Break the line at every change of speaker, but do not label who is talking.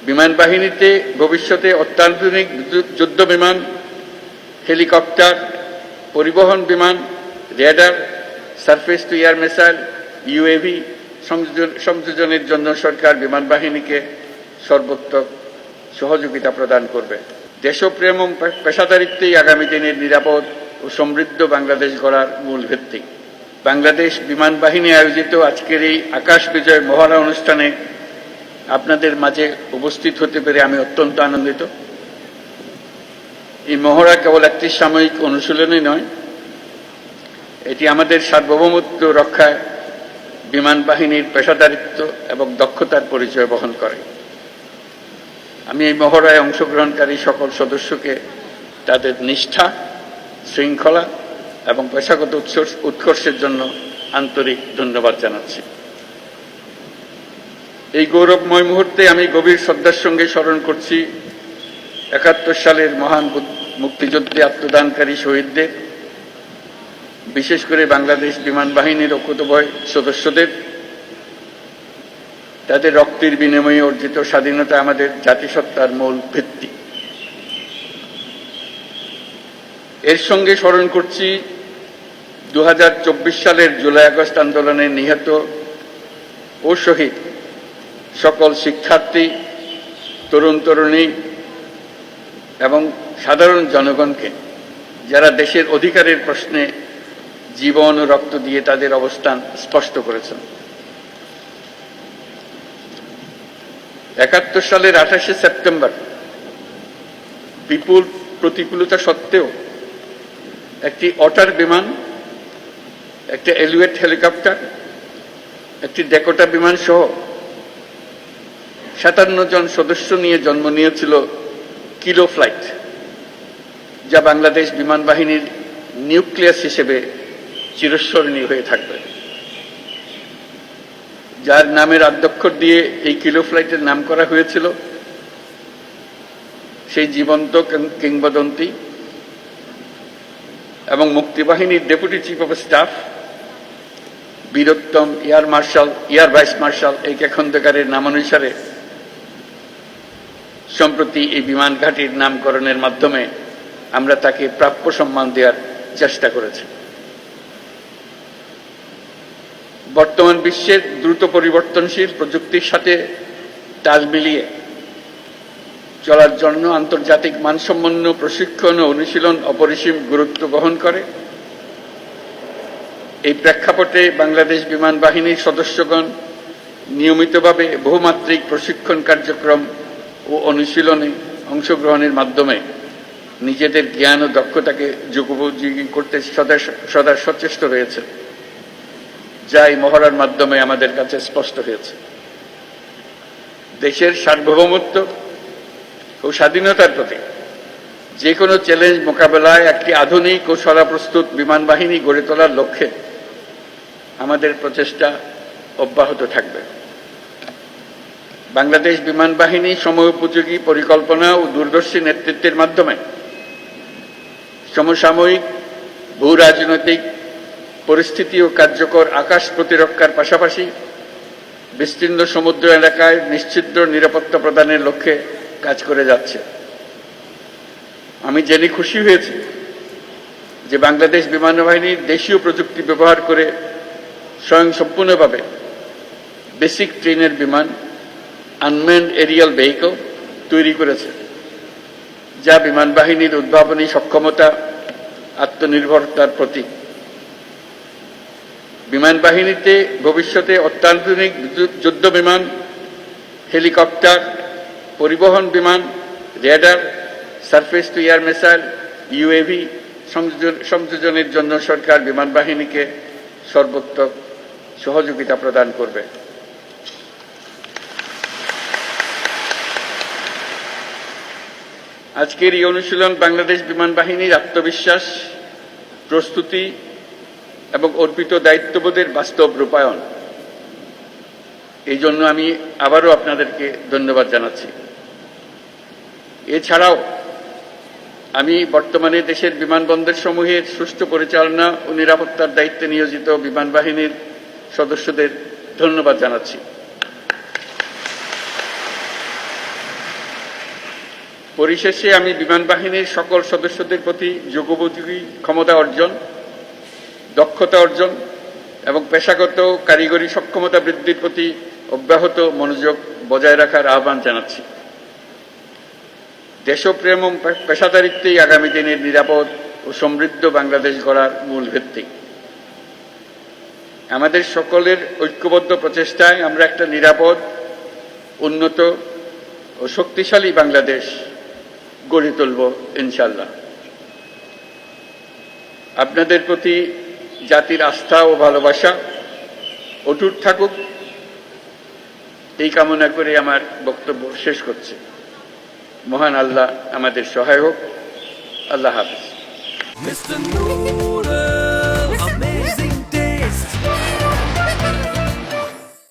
বিমান বাহিনীতে ভবিষ্যতে অত্যাধুনিক যুদ্ধ বিমান, হেলিকপ্টার, পরিবহন বিমান, radar, surface to air missile, UAV সংযোজনের জন্য সরকার বিমান বাহিনীকে সর্বোত্তম সহযোগিতা প্রদান করবে। দেশপ্রেম ও পেশাদারিত্বই আগামী দিনের নিরাপদ ও সমৃদ্ধ বাংলাদেশ গড়ার মূল ভিত্তি। বাংলাদেশ বিমান বাহিনী আয়োজিত আজকের এই আকাশ বিজয় মহড়া অনুষ্ঠানে আপনাদের মাঝে উপস্থিত হতে পেরে আমি অত্যন্ত আনন্দিত। এই মহড়া কেবল একটি সাময়িক অনুশীলনই নয়, এটি আমাদের সার্বভৌমত্ব রক্ষায় বিমান বাহিনীর পেশাদারিত্ব এবং দক্ষতার পরিচয় বহন করে। আমি এই মহড়ায় অংশগ্রহণকারী সকল সদস্যকে তাদের নিষ্ঠা, শৃঙ্খলা এবং পেশাগত উৎকর্ষের জন্য আন্তরিক ধন্যবাদ জানাচ্ছি। এই গৌরবময় মুহূর্তে আমি গভীর শ্রদ্ধার সঙ্গে স্মরণ করছি ৭১ সালের মহান মুক্তিযুদ্ধে আত্মদানকারী শহীদদের, বিশেষ করে বাংলাদেশ বিমান বাহিনীর অকুতোভয় সদস্যদের। তাদের রক্তের বিনিময়ে অর্জিত স্বাধীনতা আমাদের জাতিসত্তার মূল ভিত্তি। এর সঙ্গে স্মরণ করছি ২০২৪ সালের জুলাই আগস্ট আন্দোলনে নিহত ও শহীদ সকল শিক্ষার্থী, তরুণ তরুণী এবং সাধারণ জনগণকে, যারা দেশের অধিকারের প্রশ্নে জীবন ও রক্ত দিয়ে তাদের অবস্থান স্পষ্ট করেছেন। ৭১ সালের ২৮শে সেপ্টেম্বর বিপুল প্রতিকূলতা সত্ত্বেও একটি অটার বিমান, একটা এলিওয়েট হেলিকপ্টার, একটি ডেকোটা বিমান সহ ৫৭ জন সদস্য নিয়ে জন্ম নিয়েছিল কিলো ফ্লাইট, যা বাংলাদেশ বিমান বাহিনীর নিউক্লিয়াস হিসেবে চিরস্মরণীয় হয়ে থাকবে। যার নামের আদ্যক্ষর দিয়ে এই কিলো ফ্লাইটের নাম করা হয়েছিল, সেই জীবন্ত কিংবদন্তি এবং মুক্তিবাহিনীর deputy chief of staff Bir Uttom air vice marshal A K খন্দকারের নামানুসারে সম্প্রতি এই বিমান ঘাঁটির নামকরণের মাধ্যমে আমরা তাকে প্রাপ্য সম্মান দেওয়ার চেষ্টা করেছি। বর্তমান বিশ্বের দ্রুত পরিবর্তনশীল প্রযুক্তির সাথে তাল মিলিয়ে চলার জন্য আন্তর্জাতিক মানসম্পন্ন প্রশিক্ষণ ও অনুশীলন অপরিসীম গুরুত্ব বহন করে। এই প্রেক্ষাপটে বাংলাদেশ বিমান বাহিনীর সদস্যগণ নিয়মিতভাবে বহুমাত্রিক প্রশিক্ষণ কার্যক্রম ও অনুশীলনে অংশগ্রহণের মাধ্যমে নিজেদের জ্ঞান ও দক্ষতাকে যুগোপযোগী করতে সদা সচেষ্ট রয়েছে, যা এই মহড়ার মাধ্যমে আমাদের কাছে স্পষ্ট হয়েছে। দেশের সার্বভৌমত্ব ও স্বাধীনতার প্রতি যে কোনো চ্যালেঞ্জ মোকাবেলায় একটি আধুনিক ও সদাপ্রস্তুত বিমান বাহিনী গড়ে তোলার লক্ষ্যে আমাদের প্রচেষ্টা অব্যাহত থাকবে। বাংলাদেশ বিমান বাহিনী সময়োপযোগী পরিকল্পনা ও দূরদর্শী নেতৃত্বের মাধ্যমে সমসাময়িক ভূ রাজনৈতিক পরিস্থিতি ও কার্যকর আকাশ প্রতিরক্ষার পাশাপাশি বিস্তীর্ণ সমুদ্র এলাকায় নিশ্চিদ্র নিরাপত্তা প্রদানের লক্ষ্যে কাজ করে যাচ্ছে। আমি জেনে খুশি হয়েছি যে বাংলাদেশ বিমান বাহিনী দেশীয় প্রযুক্তি ব্যবহার করে স্বয়ংসম্পূর্ণভাবে বেসিক ট্রেনের বিমান, আনম্যান্ড এরিয়াল ভেহিকল তৈরি করেছে, যা বিমান বাহিনীর উদ্ভাবনী সক্ষমতা, আত্মনির্ভরতার প্রতীক। বিমান বাহিনীতে ভবিষ্যতে অত্যাধুনিক যুদ্ধ বিমান, হেলিকপ্টার, পরিবহন বিমান, radar, surface to air missile, UAV সংযোজনের জন্য সরকার বিমান বাহিনীকে সর্বোত্তম সহযোগিতা প্রদান করবে। আজকের এই অনুশীলন বাংলাদেশ বিমান বাহিনীর আত্মবিশ্বাস, প্রস্তুতি এবং অর্পিত দায়িত্ববোধের বাস্তব রূপায়ণ। এই জন্য আমি আবারও আপনাদেরকে ধন্যবাদ জানাচ্ছি। এছাড়াও আমি বর্তমানে দেশের বিমানবন্দর সমূহের সুষ্ঠু পরিচালনা ও নিরাপত্তার দায়িত্বে নিয়োজিত বিমান বাহিনীর সদস্যদের ধন্যবাদ জানাচ্ছি। পরিশেষে আমি বিমান বাহিনীর সকল সদস্যদের প্রতি যুগোপযোগী ক্ষমতা অর্জন, দক্ষতা অর্জন এবং পেশাগত কারিগরি সক্ষমতা বৃদ্ধির প্রতি অব্যাহত মনোযোগ বজায় রাখার আহ্বান জানাচ্ছি। দেশপ্রেম ও পেশাদারিত্বই আগামী দিনের নিরাপদ ও সমৃদ্ধ বাংলাদেশ গড়ার মূল ভিত্তি। আমাদের সকলের ঐক্যবদ্ধ প্রচেষ্টায় আমরা একটা নিরাপদ, উন্নত ও শক্তিশালী বাংলাদেশ গড়ে তুলব ইনশাআল্লাহ। আপনাদের প্রতি জাতির আস্থা ও ভালোবাসা অটুট থাকুক, এই কামনা করে আমার বক্তব্য শেষ করছি। মহান আল্লাহ আমাদের সহায় হোক। আল্লাহ হাফেজ।